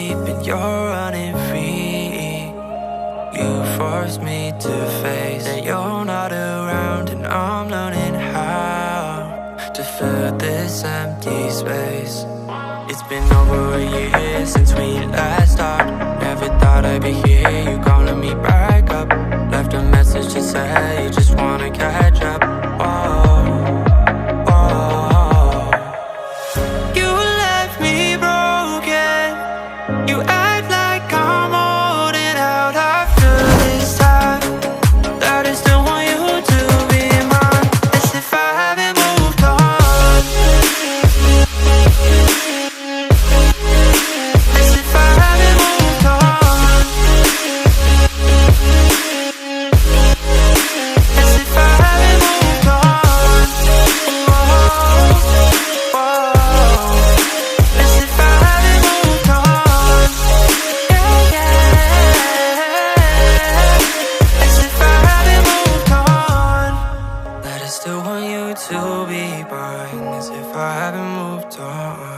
asleep and you're running free. You force me to face that you're not around, and I'm learning how to fill this empty space. It's been over a year since we last talked. Never thought I'd be here, you calling me back up. Left a message to say you just wanna catch up. Whoa, whoa. You left me broken. You act like I'm holding out after this time, that I still want you to be mine, as if I haven't moved on, as if I haven't moved on, as if I haven't moved on. Whoa, whoa. As if I haven't moved on. Yeah, yeah. As if I haven't moved on, that I still want you to be mine, as if I haven't moved on.